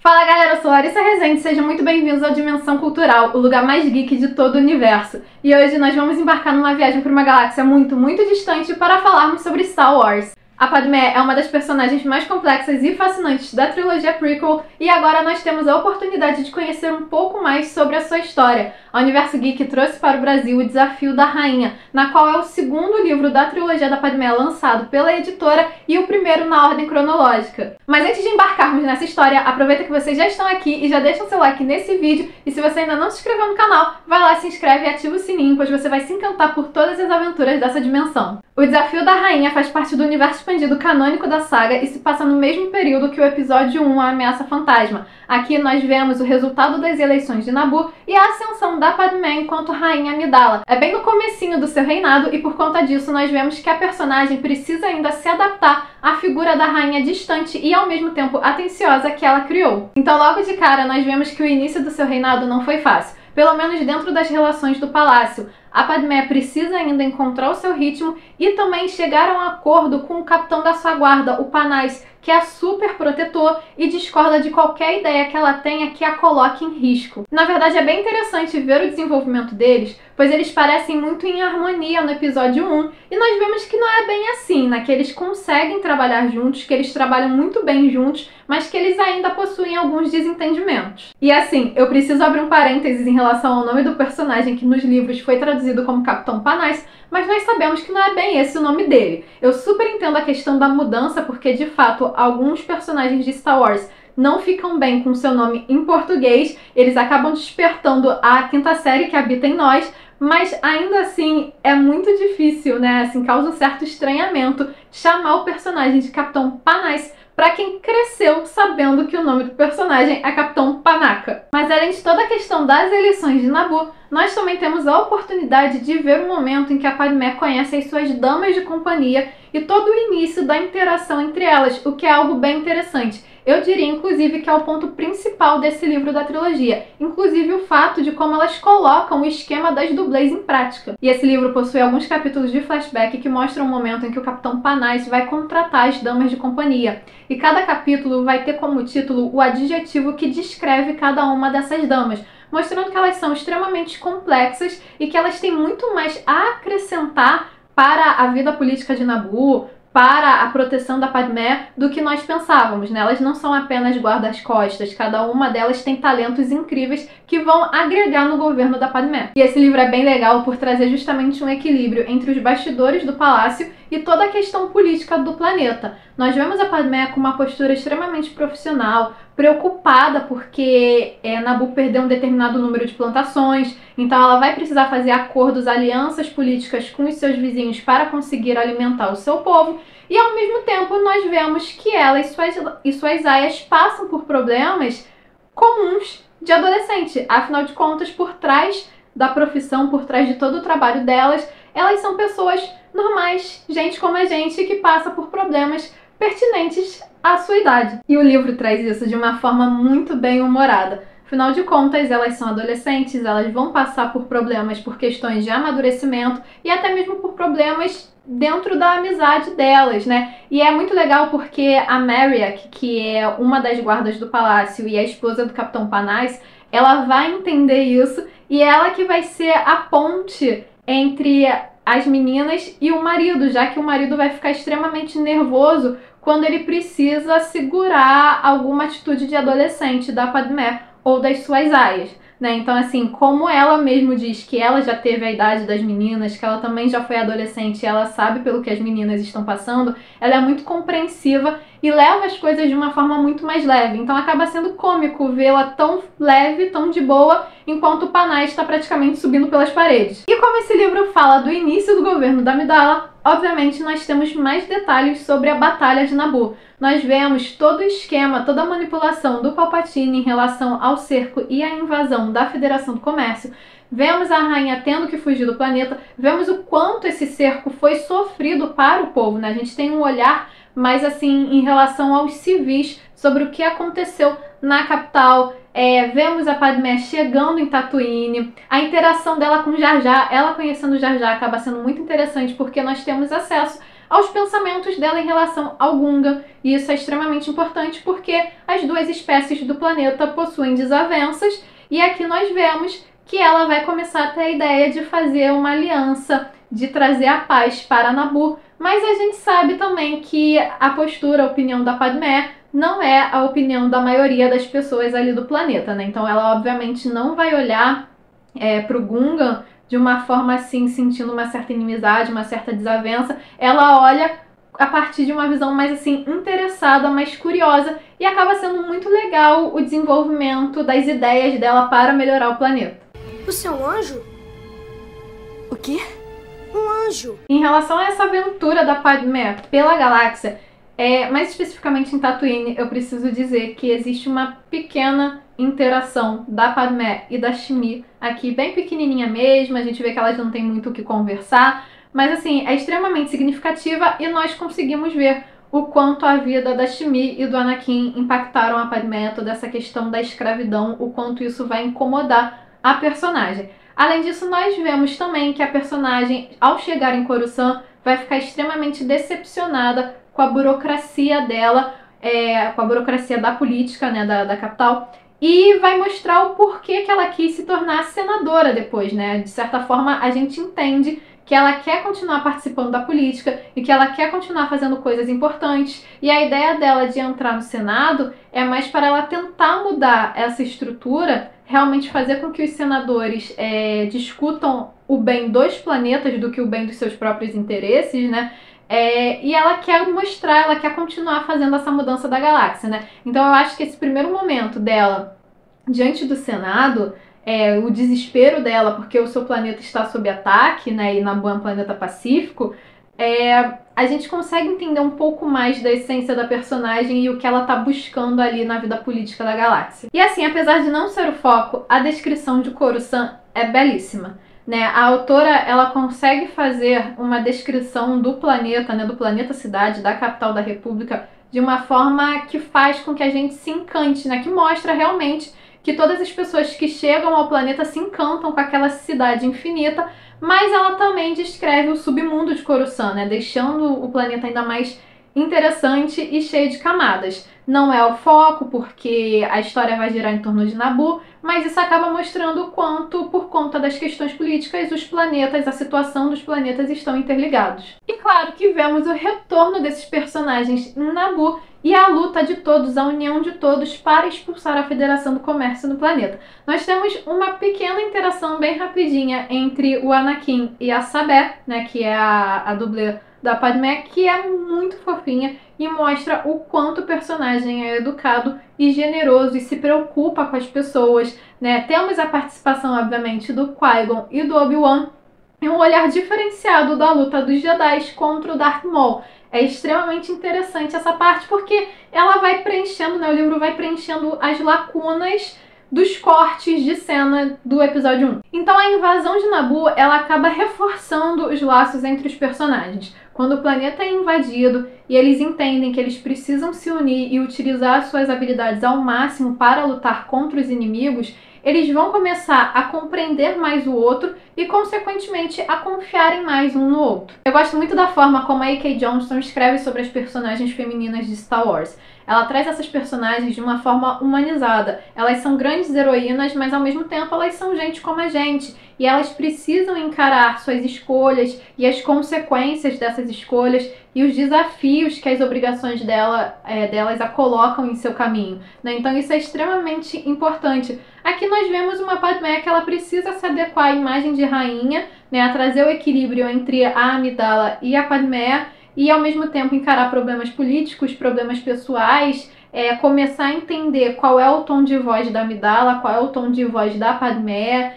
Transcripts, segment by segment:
Fala galera, eu sou Larissa Rezende, sejam muito bem-vindos ao Dimensão Cultural, o lugar mais geek de todo o universo. E hoje nós vamos embarcar numa viagem para uma galáxia muito distante para falarmos sobre Star Wars. A Padmé é uma das personagens mais complexas e fascinantes da trilogia prequel, e agora nós temos a oportunidade de conhecer um pouco mais sobre a sua história. A Universo Geek trouxe para o Brasil o Desafio da Rainha, na qual é o segundo livro da trilogia da Padmé lançado pela editora e o primeiro na ordem cronológica. Mas antes de embarcarmos nessa história, aproveita que vocês já estão aqui e já deixa o seu like nesse vídeo, e se você ainda não se inscreveu no canal, vai lá, se inscreve e ativa o sininho, pois você vai se encantar por todas as aventuras dessa dimensão. O Desafio da Rainha faz parte do universo expandido canônico da saga e se passa no mesmo período que o episódio 1, A Ameaça Fantasma. Aqui nós vemos o resultado das eleições de Naboo e a ascensão da Padmé enquanto Rainha Amidala. É bem no comecinho do seu reinado e por conta disso nós vemos que a personagem precisa ainda se adaptar à figura da rainha distante e ao mesmo tempo atenciosa que ela criou. Então logo de cara nós vemos que o início do seu reinado não foi fácil, pelo menos dentro das relações do palácio. A Padmé precisa ainda encontrar o seu ritmo e também chegar a um acordo com o capitão da sua guarda, o Panais, que é super protetor e discorda de qualquer ideia que ela tenha que a coloque em risco. Na verdade, é bem interessante ver o desenvolvimento deles, pois eles parecem muito em harmonia no episódio 1, e nós vemos que não é bem assim, né? Que eles conseguem trabalhar juntos, que eles trabalham muito bem juntos, mas que eles ainda possuem alguns desentendimentos. E assim, eu preciso abrir um parênteses em relação ao nome do personagem que nos livros foi traduzido como Capitão Panais, mas nós sabemos que não é bem esse o nome dele. Eu super entendo a questão da mudança, porque de fato alguns personagens de Star Wars não ficam bem com seu nome em português, eles acabam despertando a quinta série que habita em nós, mas ainda assim é muito difícil, né? Assim, causa um certo estranhamento chamar o personagem de Capitão Panais para quem cresceu sabendo que o nome do personagem é Capitão Panaka. Mas além de toda a questão das eleições de Naboo, nós também temos a oportunidade de ver o momento em que a Padmé conhece as suas damas de companhia e todo o início da interação entre elas, o que é algo bem interessante. Eu diria, inclusive, que é o ponto principal desse livro da trilogia, inclusive o fato de como elas colocam o esquema das dublês em prática. E esse livro possui alguns capítulos de flashback que mostram o momento em que o Capitão Panais vai contratar as damas de companhia. E cada capítulo vai ter como título o adjetivo que descreve cada uma dessas damas, mostrando que elas são extremamente complexas e que elas têm muito mais a acrescentar para a vida política de Naboo, para a proteção da Padmé, do que nós pensávamos, né? Elas não são apenas guardas-costas, cada uma delas tem talentos incríveis que vão agregar no governo da Padmé. E esse livro é bem legal por trazer justamente um equilíbrio entre os bastidores do palácio e toda a questão política do planeta. Nós vemos a Padmé com uma postura extremamente profissional, preocupada porque Naboo perdeu um determinado número de plantações, então ela vai precisar fazer acordos, alianças políticas com os seus vizinhos para conseguir alimentar o seu povo, e ao mesmo tempo nós vemos que ela e suas aias passam por problemas comuns de adolescente. Afinal de contas, por trás da profissão, por trás de todo o trabalho delas, elas são pessoas normais, gente como a gente, que passa por problemas pertinentes à sua idade. E o livro traz isso de uma forma muito bem humorada. Afinal de contas, elas são adolescentes, elas vão passar por problemas por questões de amadurecimento e até mesmo por problemas dentro da amizade delas, né? E é muito legal porque a Mariak, que é uma das guardas do palácio e a esposa do Capitão Panais, ela vai entender isso e é ela que vai ser a ponte entre as meninas e o marido, já que o marido vai ficar extremamente nervoso quando ele precisa segurar alguma atitude de adolescente da Padmé ou das suas aias, né? Então, assim, como ela mesmo diz que ela já teve a idade das meninas, que ela também já foi adolescente e ela sabe pelo que as meninas estão passando, ela é muito compreensiva e leva as coisas de uma forma muito mais leve. Então acaba sendo cômico vê-la tão leve, tão de boa, enquanto o Panais está praticamente subindo pelas paredes. E como esse livro fala do início do governo da Amidala, obviamente nós temos mais detalhes sobre a Batalha de Naboo. Nós vemos todo o esquema, toda a manipulação do Palpatine em relação ao cerco e à invasão da Federação do Comércio. Vemos a rainha tendo que fugir do planeta, vemos o quanto esse cerco foi sofrido para o povo, né? A gente tem um olhar mais assim em relação aos civis sobre o que aconteceu na capital. Vemos a Padmé chegando em Tatooine, a interação dela com Jar Jar, ela conhecendo Jar Jar acaba sendo muito interessante porque nós temos acesso aos pensamentos dela em relação ao Gungan. E isso é extremamente importante porque as duas espécies do planeta possuem desavenças, e aqui nós vemos que ela vai começar a ter a ideia de fazer uma aliança, de trazer a paz para Naboo, mas a gente sabe também que a postura, a opinião da Padmé não é a opinião da maioria das pessoas ali do planeta, né? Então ela obviamente não vai olhar para o Gungan de uma forma assim, sentindo uma certa inimizade, uma certa desavença. Ela olha a partir de uma visão mais assim, interessada, mais curiosa, e acaba sendo muito legal o desenvolvimento das ideias dela para melhorar o planeta. Você é um anjo? O quê? Um anjo. Em relação a essa aventura da Padmé pela galáxia, mais especificamente em Tatooine, eu preciso dizer que existe uma pequena interação da Padmé e da Shmi aqui, bem pequenininha mesmo. A gente vê que elas não têm muito o que conversar, mas assim, é extremamente significativa e nós conseguimos ver o quanto a vida da Shmi e do Anakin impactaram a Padmé, toda essa questão da escravidão, o quanto isso vai incomodar a personagem. Além disso, nós vemos também que a personagem, ao chegar em Coruscant, vai ficar extremamente decepcionada com a burocracia dela, com a burocracia da política, né, da capital, e vai mostrar o porquê que ela quis se tornar senadora depois, né? De certa forma, a gente entende que ela quer continuar participando da política e que ela quer continuar fazendo coisas importantes, e a ideia dela de entrar no Senado é mais para ela tentar mudar essa estrutura, realmente fazer com que os senadores discutam o bem dos planetas do que o bem dos seus próprios interesses, né? E ela quer mostrar, ela quer continuar fazendo essa mudança da galáxia, né? Então eu acho que esse primeiro momento dela diante do Senado, o desespero dela porque o seu planeta está sob ataque, né? E Naboo é um planeta pacífico, a gente consegue entender um pouco mais da essência da personagem e o que ela tá buscando ali na vida política da galáxia. E assim, apesar de não ser o foco, a descrição de Coruscant é belíssima, né? A autora, ela consegue fazer uma descrição do planeta, né, do planeta cidade, da capital da República, de uma forma que faz com que a gente se encante, né? Que mostra realmente que todas as pessoas que chegam ao planeta se encantam com aquela cidade infinita, mas ela também descreve o submundo de Coruscant, né? Deixando o planeta ainda mais interessante e cheio de camadas. Não é o foco, porque a história vai girar em torno de Naboo, mas isso acaba mostrando o quanto, por conta das questões políticas, os planetas, a situação dos planetas estão interligados. E claro que vemos o retorno desses personagens em Naboo e a luta de todos, a união de todos para expulsar a Federação do Comércio no planeta. Nós temos uma pequena interação bem rapidinha entre o Anakin e a Sabé, né, que é a dublê da Padmé, que é muito fofinha e mostra o quanto o personagem é educado e generoso e se preocupa com as pessoas, né? Temos a participação, obviamente, do Qui-Gon e do Obi-Wan e um olhar diferenciado da luta dos Jedi contra o Darth Maul. É extremamente interessante essa parte porque ela vai preenchendo, né? O livro vai preenchendo as lacunas dos cortes de cena do episódio 1. Então a invasão de Naboo, ela acaba reforçando os laços entre os personagens. Quando o planeta é invadido e eles entendem que eles precisam se unir e utilizar suas habilidades ao máximo para lutar contra os inimigos, eles vão começar a compreender mais o outro e, consequentemente, a confiarem mais um no outro. Eu gosto muito da forma como a A.K. Johnston escreve sobre as personagens femininas de Star Wars. Ela traz essas personagens de uma forma humanizada. Elas são grandes heroínas, mas ao mesmo tempo elas são gente como a gente. E elas precisam encarar suas escolhas e as consequências dessas escolhas e os desafios que as obrigações delas a colocam em seu caminho, né? Então isso é extremamente importante. Aqui nós vemos uma Padmé que ela precisa se adequar à imagem de rainha, né? A trazer o equilíbrio entre a Amidala e a Padmé, e ao mesmo tempo encarar problemas políticos, problemas pessoais, começar a entender qual é o tom de voz da Amidala, qual é o tom de voz da Padmé,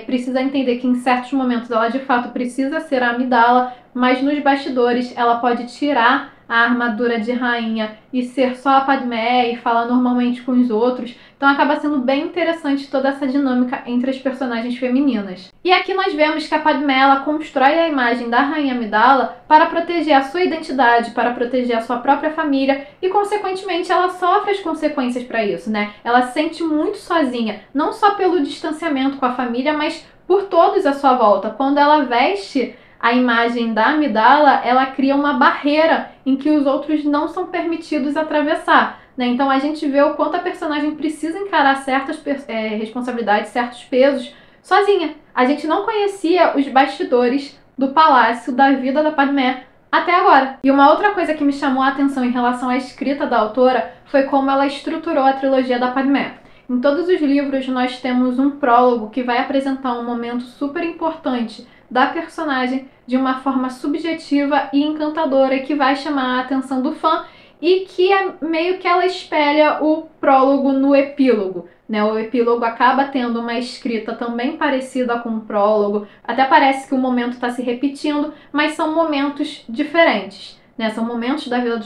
precisa entender que em certos momentos ela de fato precisa ser a Amidala, mas nos bastidores ela pode tirar a armadura de rainha e ser só a Padmé e falar normalmente com os outros. Então acaba sendo bem interessante toda essa dinâmica entre as personagens femininas. E aqui nós vemos que a Padmé ela constrói a imagem da rainha Amidala para proteger a sua identidade, para proteger a sua própria família e, consequentemente, ela sofre as consequências para isso, né? Ela se sente muito sozinha, não só pelo distanciamento com a família, mas por todos à sua volta. Quando ela veste a imagem da Amidala, ela cria uma barreira em que os outros não são permitidos atravessar, né? Então a gente vê o quanto a personagem precisa encarar certas responsabilidades, certos pesos, sozinha. A gente não conhecia os bastidores do palácio, da vida da Padmé, até agora. E uma outra coisa que me chamou a atenção em relação à escrita da autora foi como ela estruturou a trilogia da Padmé. Em todos os livros nós temos um prólogo que vai apresentar um momento super importante da personagem de uma forma subjetiva e encantadora que vai chamar a atenção do fã e que é meio que ela espelha o prólogo no epílogo, né? O epílogo acaba tendo uma escrita também parecida com o prólogo, até parece que o momento está se repetindo, mas são momentos diferentes, né? São momentos da vida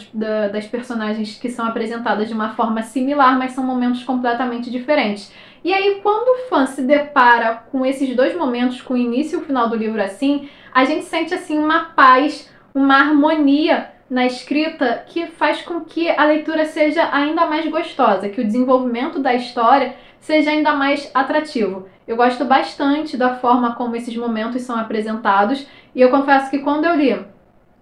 das personagens que são apresentadas de uma forma similar, mas são momentos completamente diferentes. E aí, quando o fã se depara com esses dois momentos, com o início e o final do livro assim, a gente sente assim uma paz, uma harmonia na escrita que faz com que a leitura seja ainda mais gostosa, que o desenvolvimento da história seja ainda mais atrativo. Eu gosto bastante da forma como esses momentos são apresentados e eu confesso que quando eu li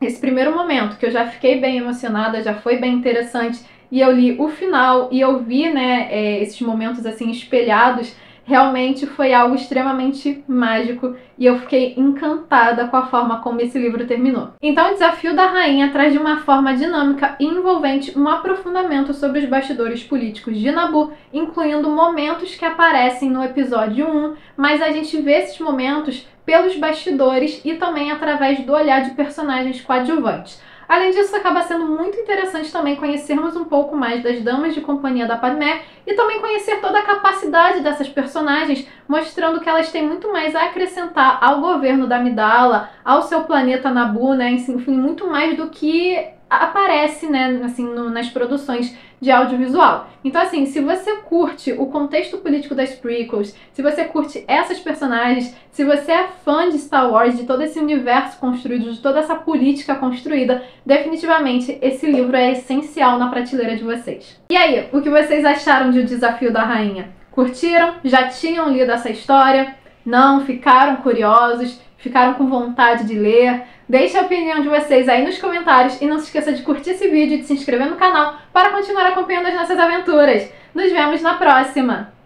esse primeiro momento, que eu já fiquei bem emocionada, já foi bem interessante, e eu li o final e eu vi, né, esses momentos assim espelhados, realmente foi algo extremamente mágico e eu fiquei encantada com a forma como esse livro terminou. Então o Desafio da Rainha traz de uma forma dinâmica e envolvente um aprofundamento sobre os bastidores políticos de Naboo, incluindo momentos que aparecem no episódio 1, mas a gente vê esses momentos pelos bastidores e também através do olhar de personagens coadjuvantes. Além disso, acaba sendo muito interessante também conhecermos um pouco mais das damas de companhia da Padmé e também conhecer toda a capacidade dessas personagens, mostrando que elas têm muito mais a acrescentar ao governo da Amidala, ao seu planeta Naboo, né? Enfim, muito mais do que aparece, né, assim, nas produções de audiovisual. Então, assim, se você curte o contexto político das prequels, se você curte essas personagens, se você é fã de Star Wars, de todo esse universo construído, de toda essa política construída, definitivamente esse livro é essencial na prateleira de vocês. E aí, o que vocês acharam de O Desafio da Rainha? Curtiram? Já tinham lido essa história? Não? Ficaram curiosos? Ficaram com vontade de ler? Deixe a opinião de vocês aí nos comentários e não se esqueça de curtir esse vídeo e de se inscrever no canal para continuar acompanhando as nossas aventuras. Nos vemos na próxima!